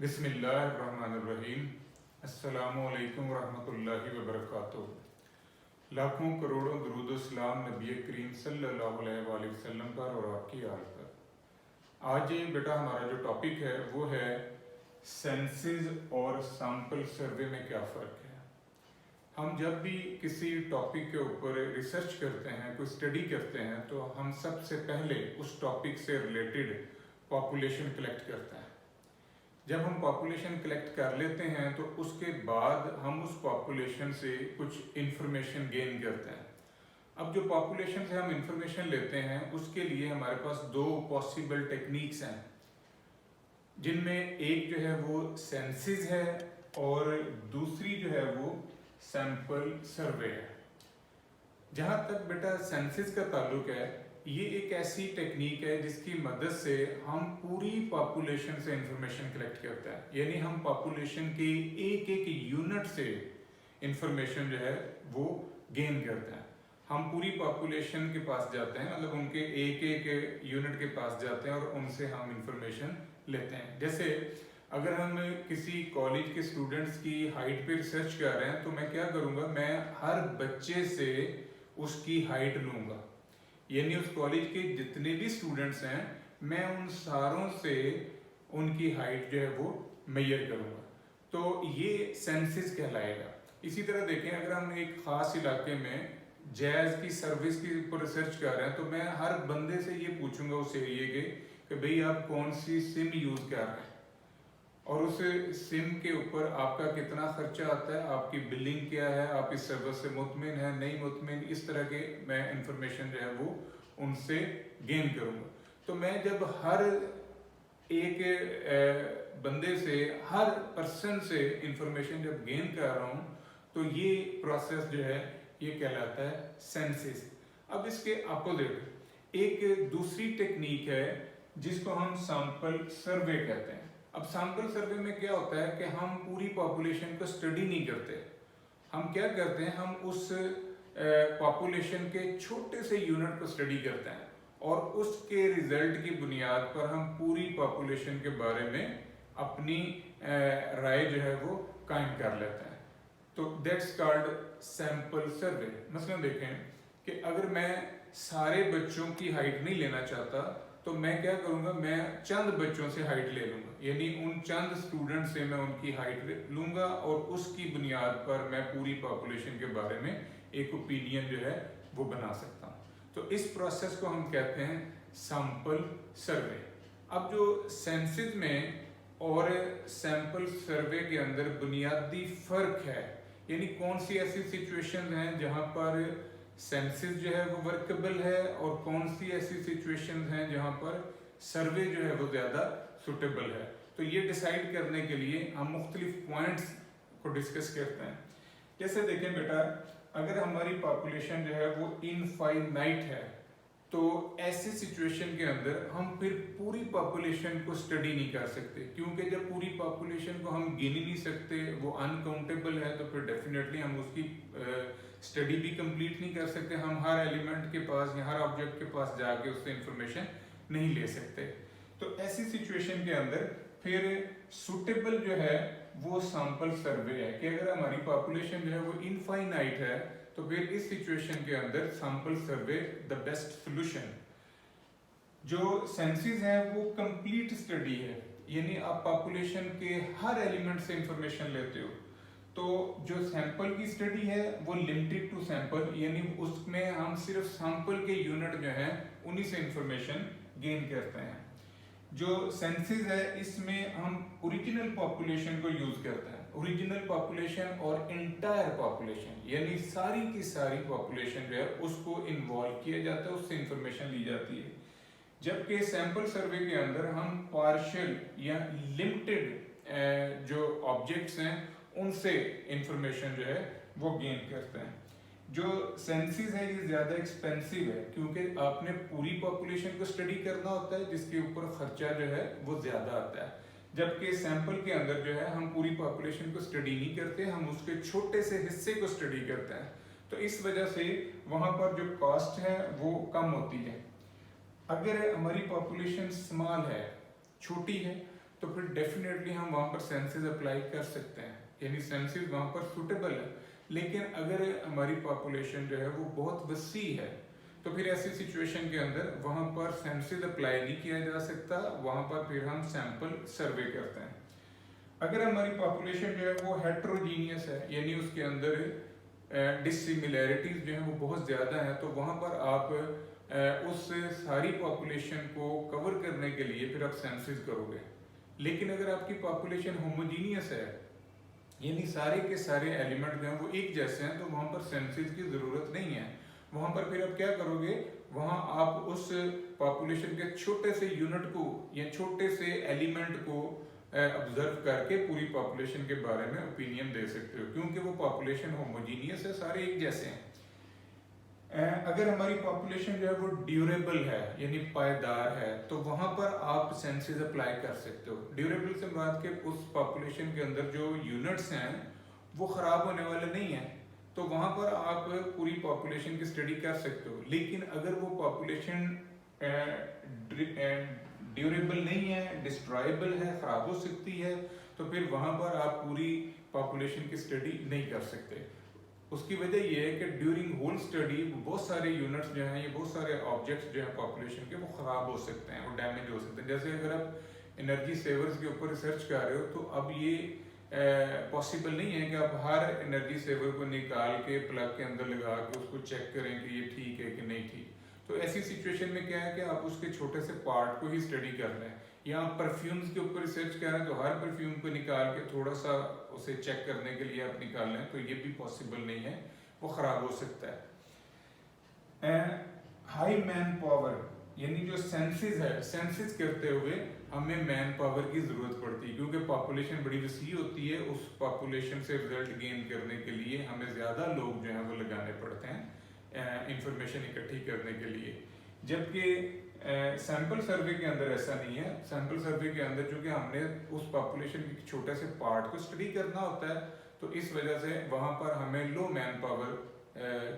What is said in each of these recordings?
बिस्मिल्लाहिर्रहमानिर्रहीम। अस्सलामुअलैकुम वरहमतुल्लाहि वबरकातुहू। लाखों करोड़ों दुरूद सलाम नबी करीम सल्लल्लाहु अलैहि वसल्लम पर और आपकी आल पर। आज बेटा हमारा जो टॉपिक है वो है सेंसेस और सैंपल सर्वे में क्या फ़र्क है। हम जब भी किसी टॉपिक के ऊपर रिसर्च करते हैं, कोई स्टडी करते हैं, तो हम सबसे पहले उस टॉपिक से रिलेटेड पॉपुलेशन कलेक्ट करते हैं। जब हम पॉपुलेशन कलेक्ट कर लेते हैं तो उसके बाद हम उस पॉपुलेशन से कुछ इंफॉर्मेशन गेन करते हैं। अब जो पॉपुलेशन से हम इंफॉर्मेशन लेते हैं उसके लिए हमारे पास दो पॉसिबल टेक्निक्स हैं, जिनमें एक जो है वो सेंसिस है और दूसरी जो है वो सैंपल सर्वे है। जहाँ तक बेटा सेंसिस का ताल्लुक है, ये एक ऐसी टेक्निक है जिसकी मदद से हम पूरी पॉपुलेशन से इंफॉर्मेशन कलेक्ट करते हैं। यानी हम पॉपुलेशन के एक एक यूनिट से इंफॉर्मेशन जो है वो गेन करते हैं। हम पूरी पॉपुलेशन के पास जाते हैं, मतलब उनके एक एक यूनिट के पास जाते हैं और उनसे हम इंफॉर्मेशन लेते हैं। जैसे अगर हम किसी कॉलेज के स्टूडेंट्स की हाइट पे रिसर्च कर रहे हैं तो मैं क्या करूँगा, मैं हर बच्चे से उसकी हाइट लूँगा। यानी उस कॉलेज के जितने भी स्टूडेंट्स हैं मैं उन सारों से उनकी हाइट जो है वो मेजर करूँगा, तो ये सेंसिस कहलाएगा। इसी तरह देखें, अगर हम एक ख़ास इलाके में जैज़ की सर्विस के ऊपर रिसर्च कर रहे हैं तो मैं हर बंदे से ये पूछूंगा उस एरिए के कि भाई आप कौन सी सिम यूज़ कर रहे हैं और उस सिम के ऊपर आपका कितना खर्चा आता है, आपकी बिलिंग क्या है, आप इस सर्विस से मुतमिन है नहीं मुतमिन, इस तरह के मैं इंफॉर्मेशन जो है वो उनसे गेन करूँगा। तो मैं जब हर एक बंदे से, हर पर्सन से इंफॉर्मेशन जब गेन कर रहा हूँ तो ये प्रोसेस जो है ये कहलाता है सेंसिस। अब इसके अपोजिट एक दूसरी टेक्निक है जिसको हम सैंपल सर्वे कहते हैं। अब सैंपल सर्वे में क्या होता है कि हम पूरी पॉपुलेशन को स्टडी नहीं करते। हम क्या करते हैं, हम उस पॉपुलेशन के छोटे से यूनिट को स्टडी करते हैं और उसके रिजल्ट की बुनियाद पर हम पूरी पॉपुलेशन के बारे में अपनी राय जो है वो कायम कर लेते हैं। तो दैट्स कॉल्ड सैंपल सर्वे। मसलन देखें कि अगर मैं सारे बच्चों की हाइट नहीं लेना चाहता तो मैं क्या करूँगा, मैं चंद बच्चों से हाइट ले लूँगा। यानी उन चंद स्टूडेंट से मैं उनकी हाइट लूँगा और उसकी बुनियाद पर मैं पूरी पॉपुलेशन के बारे में एक ओपिनियन जो है वो बना सकता हूँ। तो इस प्रोसेस को हम कहते हैं सैंपल सर्वे। अब जो सेंसिस में और सैंपल सर्वे के अंदर बुनियादी फ़र्क है, यानी कौन सी ऐसी सिचुएशन हैं जहाँ पर सेंसिस जो है वो वर्केबल है और कौन सी ऐसी सिचुएशंस हैं जहाँ पर सर्वे जो है वो ज़्यादा सुटेबल है। तो ये डिसाइड करने के लिए हम मुख्तलिफ पॉइंट्स को डिस्कस करते हैं। जैसे देखें बेटा, अगर हमारी पॉपुलेशन जो है वो इनफाइनाइट है तो ऐसी सिचुएशन के अंदर हम फिर पूरी पॉपुलेशन को स्टडी नहीं कर सकते, क्योंकि जब पूरी पॉपुलेशन को हम गिन ही नहीं सकते, वो अनकाउंटेबल है, तो फिर डेफिनेटली हम उसकी स्टडी भी कंप्लीट नहीं कर सकते। हम हर एलिमेंट के पास या हर ऑब्जेक्ट के पास जाके उससे इंफॉर्मेशन नहीं ले सकते। तो ऐसी सिचुएशन के अंदर फिर सुटेबल जो है वो सैंपल सर्वे है कि अगर हमारी पॉपुलेशन जो है वो इनफाइनाइट है तो फिर इस सिचुएशन के अंदर sample survey the best solution. जो सेंसिस है वो कंप्लीट स्टडी है, यानी आप पॉपुलेशन के हर एलिमेंट से इंफॉर्मेशन लेते हो। तो जो सैंपल की स्टडी है वो लिमिटेड टू सैंपल, यानी उसमें हम सिर्फ सैंपल के यूनिट जो हैं उन्हीं से इंफॉर्मेशन गेन करते हैं। जो सेंसिस है इसमें हम ओरिजिनल पॉपुलेशन को यूज करते हैं। ओरिजिनल पॉपुलेशन और इंटायर पॉपुलेशन, यानी सारी की सारी पॉपुलेशन जो है उसको इन्वॉल्व किया जाता है, उससे इंफॉर्मेशन ली जाती है। जबकि सैंपल सर्वे के अंदर हम पार्शियल या लिमिटेड जो ऑब्जेक्ट्स हैं उनसे इंफॉर्मेशन जो है वो गेन करते हैं। जो सेंसिस है ये ज़्यादा एक्सपेंसिव है, क्योंकि आपने पूरी पॉपुलेशन को स्टडी करना होता है जिसके ऊपर खर्चा जो है वो ज़्यादा आता है। जबकि सैंपल के अंदर जो है हम पूरी पॉपुलेशन को स्टडी नहीं करते, हम उसके छोटे से हिस्से को स्टडी करते हैं। तो इस वजह से वहाँ पर जो कॉस्ट है वो कम होती है। अगर हमारी पॉपुलेशन स्मॉल है, छोटी है, तो फिर डेफिनेटली हम वहाँ पर सेंसेस अप्लाई कर सकते हैं, यानी सेंसेस वहाँ पर सुटेबल है। लेकिन अगर हमारी पॉपुलेशन जो है वो बहुत वसी है, तो फिर ऐसी सिचुएशन के अंदर वहाँ पर सेंसेस अप्लाई नहीं किया जा सकता, वहाँ पर फिर हम सैंपल सर्वे करते हैं। अगर हमारी पॉपुलेशन जो है वो हेट्रोजीनियस है, यानी उसके अंदर डिसिमिलैरिटीज जो है वो बहुत ज़्यादा है, तो वहाँ पर आप उस सारी पॉपुलेशन को कवर करने के लिए फिर आप सेंसिस करोगे। लेकिन अगर आपकी पॉपुलेशन होमोजीनियस है, यानी सारे के सारे एलिमेंट जो हैं वो एक जैसे हैं, तो वहाँ पर सेंसिस की ज़रूरत नहीं है। वहाँ पर फिर आप क्या करोगे, वहाँ आप उस पॉपुलेशन के छोटे से यूनिट को या छोटे से एलिमेंट को ऑब्जर्व करके पूरी पॉपुलेशन के बारे में ओपिनियन दे सकते हो, क्योंकि वो पॉपुलेशन होमोजीनियस है, सारे एक जैसे हैं। अगर हमारी पॉपुलेशन जो है वो ड्यूरेबल है, यानी पायदार है, तो वहां पर आप सेंसेस अप्लाई कर सकते हो। ड्यूरेबल से बात के उस पॉपुलेशन के अंदर जो यूनिट्स हैं वो खराब होने वाले नहीं है, तो वहां पर आप पूरी पॉपुलेशन की स्टडी कर सकते हो। लेकिन अगर वो पॉपुलेशन ड्यूरेबल नहीं है, डिस्ट्रॉयबल है, खराब हो सकती है, तो फिर वहां पर आप पूरी पॉपुलेशन की स्टडी नहीं कर सकते। उसकी वजह यह है कि ड्यूरिंग होल स्टडी बहुत सारे यूनिट्स जो हैं, ये बहुत सारे ऑब्जेक्ट्स जो हैं पॉपुलेशन के, वो खराब हो सकते हैं, वो डैमेज हो सकते हैं। जैसे अगर आप एनर्जी सेवर्स के ऊपर रिसर्च कर रहे हो, तो अब ये पॉसिबल नहीं है कि आप हर एनर्जी सेवर को निकाल के प्लग के अंदर लगा के उसको चेक करें कि ये ठीक है कि नहीं ठीक। तो ऐसी सिचुएशन में क्या है कि आप उसके छोटे से पार्ट को ही स्टडी कर रहे हैं। या आप परफ्यूम्स के ऊपर रिसर्च कर रहे हैं, तो हर परफ्यूम को निकाल के थोड़ा सा उसे चेक करने के लिए आप निकाल लें, तो ये भी पॉसिबल नहीं है, वो खराब हो सकता है। हाई मैन पावर, यानी जो सेंसिस है, सेंसिस करते हुए हमें मैन पावर की जरूरत पड़ती है, क्योंकि पॉपुलेशन बड़ी वसी होती है। उस पॉपुलेशन से रिजल्ट गेन करने के लिए हमें ज्यादा लोग जो हैं वो लगाने पड़ते हैं इंफॉर्मेशन इकट्ठी करने के लिए। जबकि सैंपल सर्वे के अंदर ऐसा नहीं है। सैंपल सर्वे के अंदर चूंकि हमने उस पॉपुलेशन के छोटे से पार्ट को स्टडी करना होता है, तो इस वजह से वहां पर हमें लो मैन पावर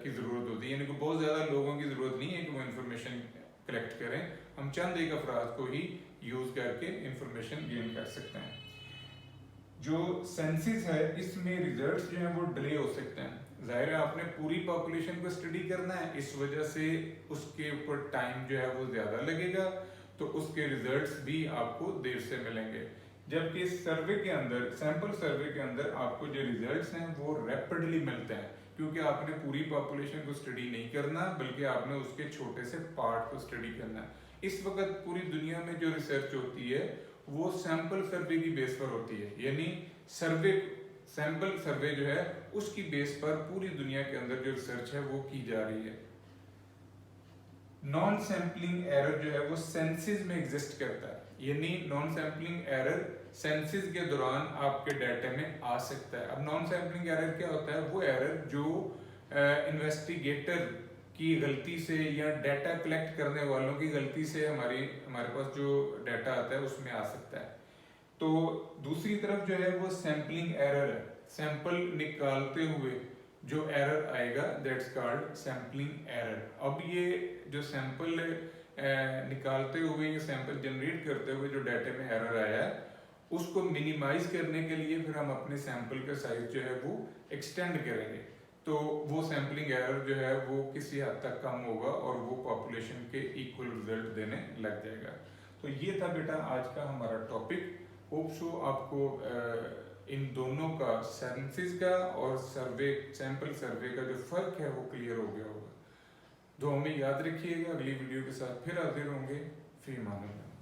की जरूरत होती है, यानी कि बहुत ज्यादा लोगों की जरूरत नहीं है कि वो इंफॉर्मेशन कलेक्ट करें। हम चंद एक अफराद को ही यूज करके इंफॉर्मेशन गेन कर सकते हैं। जो सेंसिस है, इसमें रिजल्ट्स जो हैं वो डिले हो सकते हैं। जाहिर है आपने पूरी पॉपुलेशन को स्टडी करना है, इस वजह से उसके ऊपर टाइम जो है वो ज्यादा लगेगा, तो उसके रिजल्ट्स भी आपको देर से मिलेंगे। जबकि सर्वे के अंदर, सैंपल सर्वे के अंदर आपको जो रिजल्ट्स हैं वो रैपिडली मिलते हैं, क्योंकि आपने पूरी पॉपुलेशन को स्टडी नहीं करना, बल्कि आपने उसके छोटे से पार्ट को स्टडी करना है। इस वक्त पूरी दुनिया में जो रिसर्च होती है वो सैंपल सर्वे की बेस पर होती है, यानी सैंपल सर्वे जो है उसकी बेस पर पूरी दुनिया के अंदर जो रिसर्च है वो की जा रही है। नॉन सैम्पलिंग एरर जो है वो सेंसिस में एग्जिस्ट करता है, यानी नॉन सैम्पलिंग एरर सेंसिस के दौरान आपके डाटा में आ सकता है। अब नॉन सैम्पलिंग एरर क्या होता है? वो एरर जो इन्वेस्टिगेटर की गलती से या डाटा कलेक्ट करने वालों की गलती से हमारे पास जो डाटा आता है उसमें आ सकता है। तो दूसरी तरफ जो है वो सैम्पलिंग एरर है, सैंपल निकालते हुए जो एरर आएगा, दैट्स कॉल्ड सैम्पलिंग एरर। अब ये जो सैंपल निकालते हुए या सैंपल जनरेट करते हुए जो डाटा में एरर आया है, उसको मिनिमाइज करने के लिए फिर हम अपने सैंपल का साइज जो है वो एक्सटेंड करेंगे, तो वो सैम्पलिंग एरर जो है वो किसी हद तक कम होगा और वो पॉपुलेशन के इक्वल रिजल्ट देने लग जाएगा। तो ये था बेटा आज का हमारा टॉपिक। होप सो आपको इन दोनों का, सेंसिस का और सैंपल सर्वे का जो फर्क है वो क्लियर हो गया होगा। तो हमें याद रखिएगा, अगली वीडियो के साथ फिर हाजिर होंगे। फी अमान अल्लाह।